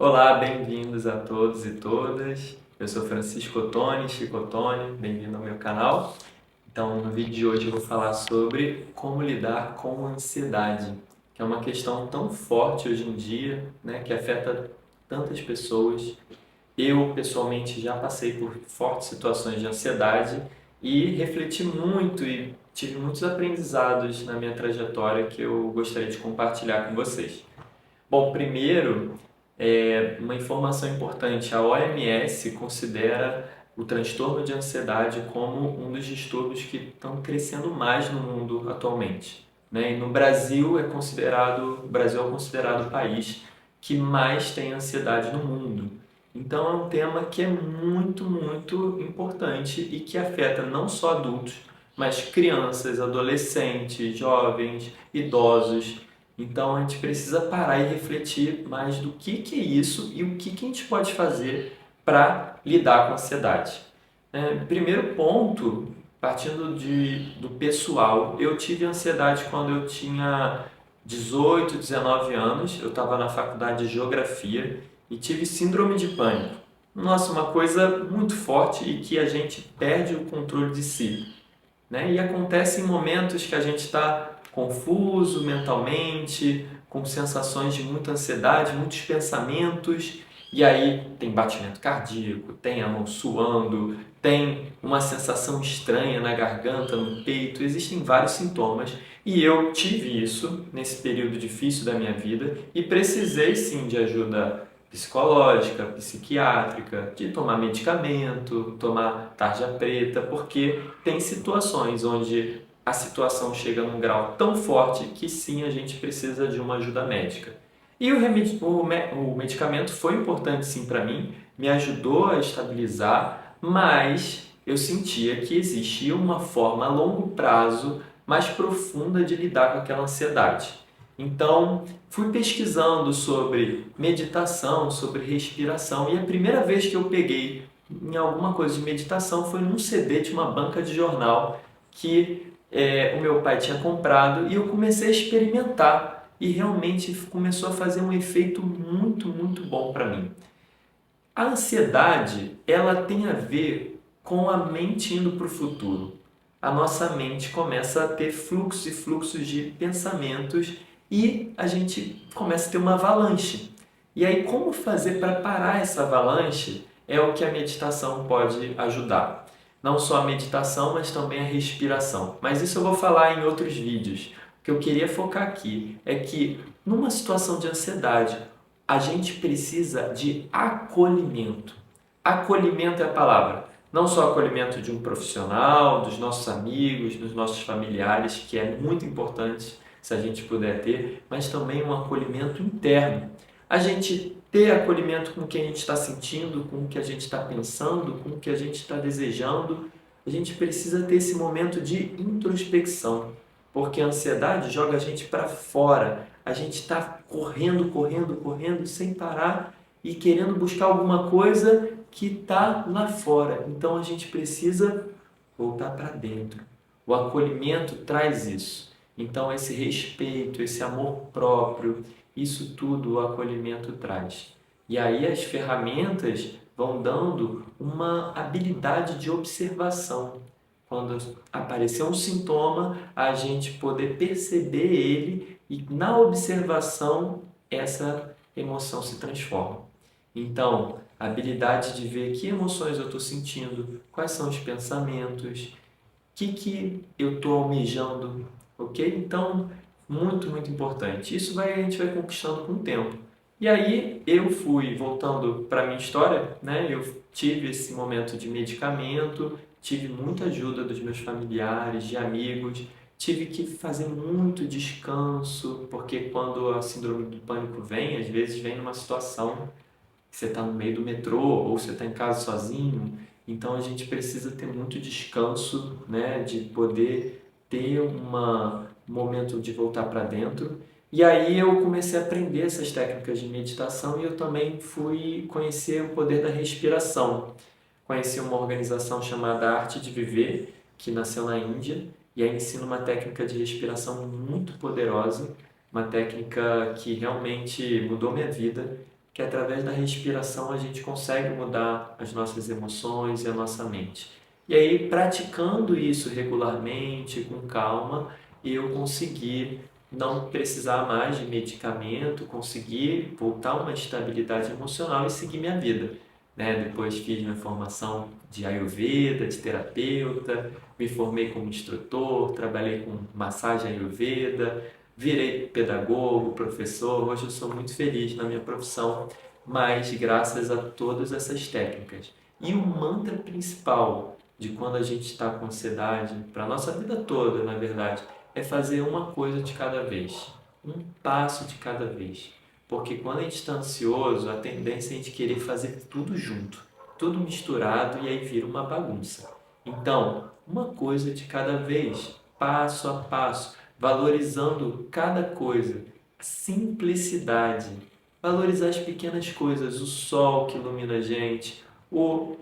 Olá, bem-vindos a todos e todas. Eu sou Francisco Ottoni, Chico Ottoni, bem-vindo ao meu canal. Então, no vídeo de hoje eu vou falar sobre como lidar com a ansiedade, que é uma questão tão forte hoje em dia, né, que afeta tantas pessoas. Eu, pessoalmente, já passei por fortes situações de ansiedade e refleti muito e tive muitos aprendizados na minha trajetória que eu gostaria de compartilhar com vocês. Bom, primeiro, uma informação importante: a OMS considera o transtorno de ansiedade como um dos distúrbios que estão crescendo mais no mundo atualmente, né? E no Brasil o Brasil é considerado o país que mais tem ansiedade no mundo. Então é um tema que é muito, muito importante e que afeta não só adultos, mas crianças, adolescentes, jovens, idosos. Então a gente precisa parar e refletir mais do que é isso e o que a gente pode fazer para lidar com a ansiedade. Primeiro ponto, partindo do pessoal, eu tive ansiedade quando eu tinha 18, 19 anos, eu estava na faculdade de Geografia e tive síndrome de pânico. Nossa, uma coisa muito forte e que a gente perde o controle de si, né? E acontece em momentos que a gente está confuso mentalmente, com sensações de muita ansiedade, muitos pensamentos, e aí tem batimento cardíaco, tem a mão suando, tem uma sensação estranha na garganta, no peito, existem vários sintomas. E eu tive isso nesse período difícil da minha vida e precisei sim de ajuda psicológica, psiquiátrica, de tomar medicamento, tomar tarja preta, porque tem situações onde a situação chega num grau tão forte que sim, a gente precisa de uma ajuda médica. E o medicamento foi importante sim para mim, me ajudou a estabilizar, mas eu sentia que existia uma forma a longo prazo mais profunda de lidar com aquela ansiedade. Então, fui pesquisando sobre meditação, sobre respiração, e a primeira vez que eu peguei em alguma coisa de meditação foi num CD de uma banca de jornal que o meu pai tinha comprado e eu comecei a experimentar e realmente começou a fazer um efeito muito, muito bom para mim. A ansiedade, ela tem a ver com a mente indo para o futuro. A nossa mente começa a ter fluxos e fluxos de pensamentos e a gente começa a ter uma avalanche. E aí, como fazer para parar essa avalanche é o que a meditação pode ajudar. Não só a meditação, mas também a respiração. Mas isso eu vou falar em outros vídeos. O que eu queria focar aqui é que, numa situação de ansiedade, a gente precisa de acolhimento. Acolhimento é a palavra. Não só acolhimento de um profissional, dos nossos amigos, dos nossos familiares, que é muito importante se a gente puder ter, mas também um acolhimento interno. A gente ter acolhimento com o que a gente está sentindo, com o que a gente está pensando, com o que a gente está desejando. A gente precisa ter esse momento de introspecção, porque a ansiedade joga a gente para fora. A gente está correndo, correndo, correndo sem parar e querendo buscar alguma coisa que está lá fora. Então a gente precisa voltar para dentro. O acolhimento traz isso. Então esse respeito, esse amor próprio, isso tudo o acolhimento traz. E aí as ferramentas vão dando uma habilidade de observação. Quando aparecer um sintoma, a gente poder perceber ele e na observação essa emoção se transforma. Então, a habilidade de ver que emoções eu estou sentindo, quais são os pensamentos, o que eu estou almejando, ok? Então, muito, muito importante. A gente vai conquistando com o tempo. E aí eu fui, voltando para a minha história, né? Eu tive esse momento de medicamento, tive muita ajuda dos meus familiares, de amigos, tive que fazer muito descanso, porque quando a síndrome do pânico vem, às vezes vem numa situação que você está no meio do metrô ou você está em casa sozinho, então a gente precisa ter muito descanso, né, de poder ter um momento de voltar para dentro. E aí eu comecei a aprender essas técnicas de meditação e eu também fui conhecer o poder da respiração. Conheci uma organização chamada Arte de Viver, que nasceu na Índia, e aí ensina uma técnica de respiração muito poderosa, uma técnica que realmente mudou minha vida que através da respiração a gente consegue mudar as nossas emoções e a nossa mente. E aí, praticando isso regularmente, com calma, eu consegui não precisar mais de medicamento, conseguir voltar a uma estabilidade emocional e seguir minha vida. Né? Depois fiz minha formação de Ayurveda, de terapeuta, me formei como instrutor, trabalhei com massagem Ayurveda, virei pedagogo, professor. Hoje eu sou muito feliz na minha profissão, mas graças a todas essas técnicas. E o mantra principal de quando a gente está com ansiedade, para a nossa vida toda, na verdade, é fazer uma coisa de cada vez, um passo de cada vez. Porque quando a gente está ansioso, a tendência é a gente querer fazer tudo junto, tudo misturado e aí vira uma bagunça. Então, uma coisa de cada vez, passo a passo, valorizando cada coisa, simplicidade, valorizar as pequenas coisas, o sol que ilumina a gente, o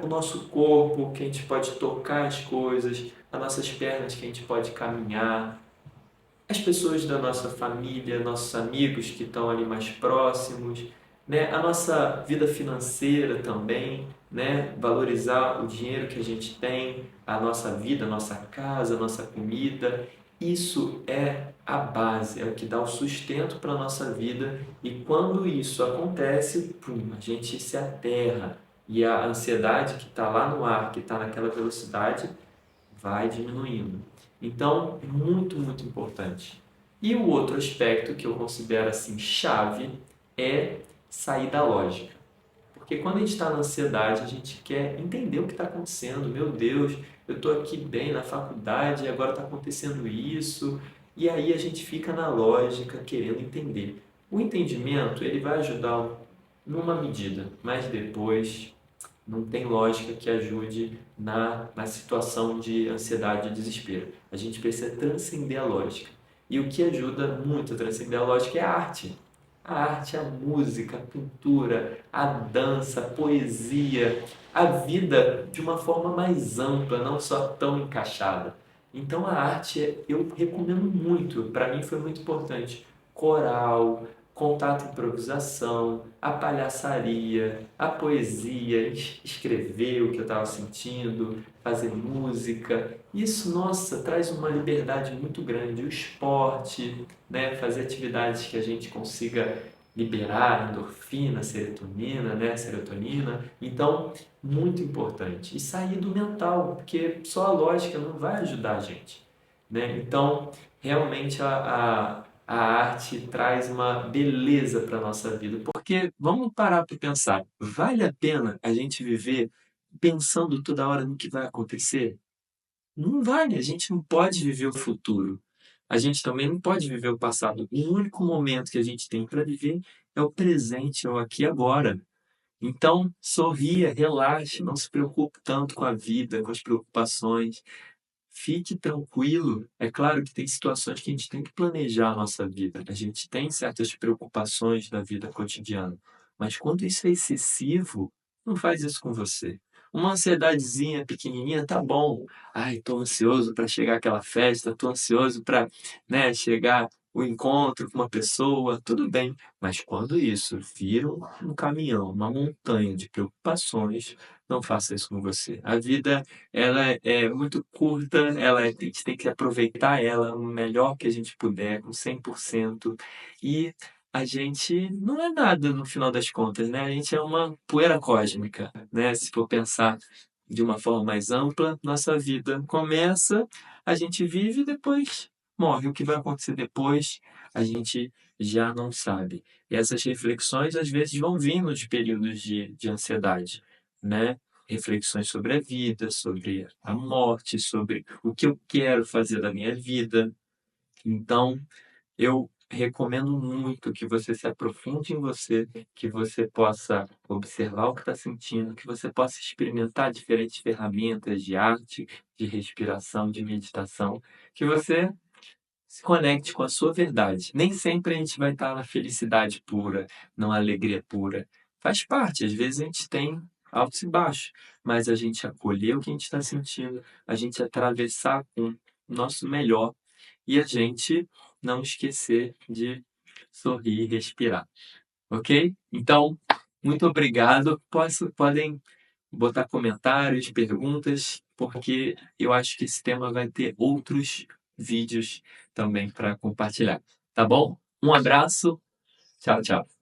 nosso corpo que a gente pode tocar as coisas, as nossas pernas que a gente pode caminhar, as pessoas da nossa família, nossos amigos que estão ali mais próximos, né? A nossa vida financeira também, né? Valorizar o dinheiro que a gente tem, a nossa vida, a nossa casa, a nossa comida. Isso é a base, é o que dá o sustento para a nossa vida e quando isso acontece, pum, a gente se aterra e a ansiedade que está lá no ar, que está naquela velocidade, vai diminuindo. Então, muito importante. E o outro aspecto que eu considero assim chave é sair da lógica. Porque quando a gente está na ansiedade, a gente quer entender o que está acontecendo. Meu Deus, eu estou aqui bem na faculdade e agora está acontecendo isso. E aí a gente fica na lógica, querendo entender. O entendimento, ele vai ajudar numa medida, mas depois não tem lógica que ajude na situação de ansiedade e desespero. A gente precisa transcender a lógica. E o que ajuda muito a transcender a lógica é a arte. A arte, a música, a pintura, a dança, a poesia, a vida de uma forma mais ampla, não só tão encaixada. Então a arte eu recomendo muito, para mim foi muito importante. Coral, contato improvisação, a palhaçaria, a poesia, escrever o que eu estava sentindo, fazer música. Isso, nossa, traz uma liberdade muito grande. O esporte, né? Fazer atividades que a gente consiga liberar endorfina, serotonina, né? Serotonina. Então, muito importante. E sair do mental, porque só a lógica não vai ajudar a gente, né? Então, realmente a arte traz uma beleza para a nossa vida. Porque vamos parar para pensar, vale a pena a gente viver pensando toda hora no que vai acontecer? Não vale, a gente não pode viver o futuro. A gente também não pode viver o passado. O único momento que a gente tem para viver é o presente, é o aqui e agora. Então, sorria, relaxe, não se preocupe tanto com a vida, com as preocupações. Fique tranquilo. É claro que tem situações que a gente tem que planejar a nossa vida. A gente tem certas preocupações da vida cotidiana. Mas quando isso é excessivo, não faz isso com você. Uma ansiedadezinha pequenininha, tá bom. Ai, tô ansioso para chegar àquela festa, tô ansioso para, né, chegar o encontro com uma pessoa, tudo bem. Mas quando isso vira um caminhão, uma montanha de preocupações, não faça isso com você. A vida ela é muito curta, a gente tem que aproveitar ela o melhor que a gente puder, com 100%. E a gente não é nada no final das contas, né? A gente é uma poeira cósmica, né? Se for pensar de uma forma mais ampla, nossa vida começa, a gente vive e depois morre. O que vai acontecer depois, a gente já não sabe. E essas reflexões, às vezes, vão vindo de períodos de ansiedade, né? Reflexões sobre a vida, sobre a morte, sobre o que eu quero fazer da minha vida. Então, eu recomendo muito que você se aprofunde em você, que você possa observar o que está sentindo, que você possa experimentar diferentes ferramentas de arte, de respiração, de meditação, que você se conecte com a sua verdade. Nem sempre a gente vai estar na felicidade pura, na alegria pura. Faz parte, às vezes a gente tem altos e baixos, mas a gente acolher o que a gente está sentindo, a gente atravessar com o nosso melhor e a gente não esquecer de sorrir e respirar. ok? Então, muito obrigado. Podem botar comentários, perguntas, porque eu acho que esse tema vai ter outros vídeos também para compartilhar. Tá bom? Um abraço. Tchau, tchau.